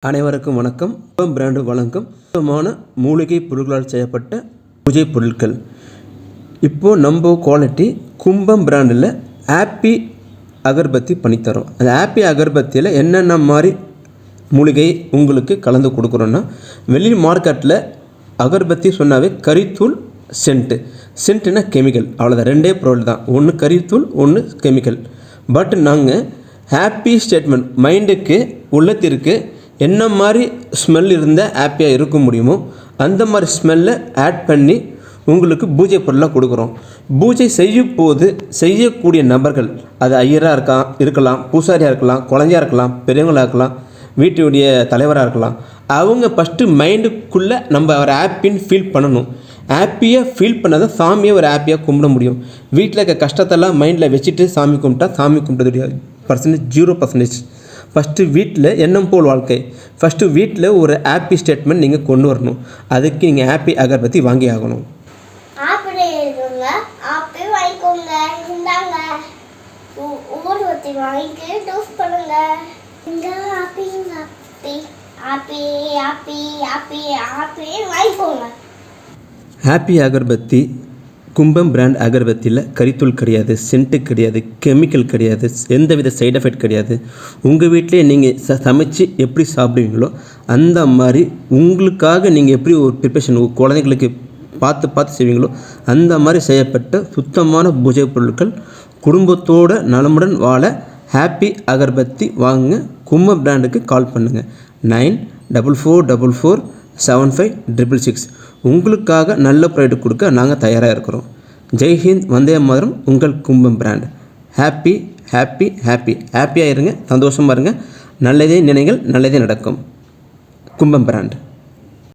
அனைவருக்கும் வணக்கம். கும்பம் பிராண்டு வழங்கும் சுத்தமான மூலிகை பொருட்களால் செய்யப்பட்ட பூஜை பொருட்கள். இப்போது நம்ம குவாலிட்டி கும்பம் பிராண்டில் ஹாப்பி அகர்பத்தி பண்ணித்தரோம். அந்த ஹாப்பி அகர்பத்தியில் என்னென்ன மாதிரி மூலிகை உங்களுக்கு கலந்து கொடுக்குறோன்னா, வெளி மார்க்கெட்டில் அகர்பத்தி சொன்னாவே கரித்தூள், சென்ட்டுனா கெமிக்கல், அவ்வளோதான். ரெண்டே பொருள் தான், ஒன்று கரித்தூள், ஒன்று கெமிக்கல். பட் நாங்கள் ஹாப்பி ஸ்டேட்மெண்ட் மைண்டுக்கு உள்ளத்திற்கு என்ன மாதிரி ஸ்மெல் இருந்தால் ஹாப்பியாக இருக்க முடியுமோ அந்த மாதிரி ஸ்மெல்லை ஆட் பண்ணி உங்களுக்கு பூஜை பொருளாக கொடுக்குறோம். பூஜை செய்யக்கூடிய நபர்கள், அது ஐயராக இருக்கலாம், பூசாரியாக இருக்கலாம், குழந்தையாக இருக்கலாம், பெரியவங்களாக இருக்கலாம், வீட்டுடைய தலைவராக இருக்கலாம். அவங்க ஃபஸ்ட்டு மைண்டுக்குள்ளே நம்ம அவரை ஹாப்பின்னு ஃபீல் பண்ணணும். ஹாப்பியாக ஃபீல் பண்ணால் தான் சாமியை ஒரு ஹாப்பியாக கும்பிட முடியும். வீட்டில் இருக்க கஷ்டத்தெல்லாம் மைண்டில் வச்சுட்டு சாமி கும்பிட்டா சாமி கும்பிட்டதுடைய பர்சன்டேஜ் 0%. ஃபஸ்ட்டு வீட்டில் எண்ணம் போல் வாழ்க்கை. ஃபஸ்ட்டு வீட்டில் ஒரு ஹாப்பி ஸ்டேட்மெண்ட் நீங்கள் கொண்டு வரணும். அதுக்கு நீங்கள் ஹாப்பி அகர்பத்தி வாங்கி ஆகணும். ஹாப்பி அகர்பத்தி கும்பம் பிராண்ட் அகர்பத்தியில் கரித்தூள் கிடையாது, சென்ட்டு கிடையாது, கெமிக்கல் கிடையாது, எந்தவித சைடு எஃபெக்ட் கிடையாது. உங்கள் வீட்டிலே நீங்கள் சமைச்சு எப்படி சாப்பிடுவீங்களோ அந்த மாதிரி உங்களுக்காக நீங்கள் எப்படி ஒரு ப்ரிப்பரேஷன் குழந்தைங்களுக்கு பார்த்து செய்வீங்களோ அந்த மாதிரி செய்யப்பட்ட சுத்தமான பூஜை பொருட்கள். குடும்பத்தோடு நலமுடன் வாழ ஹாப்பி அகர்பத்தி வாங்க. கும்பம் பிராண்டுக்கு கால் பண்ணுங்கள். 9444475666. உங்களுக்காக நல்ல ப்ராடக்ட் கொடுக்க நாங்கள் தயாராக இருக்கிறோம். ஜெய்ஹிந்த், வந்தே மாதரம். உங்கள் கும்பம் பிராண்ட். ஹாப்பியாக இருங்க, சந்தோஷமாக இருங்க. நல்லதே நினைங்கள், நல்லதே நடக்கும். கும்பம் பிராண்ட்.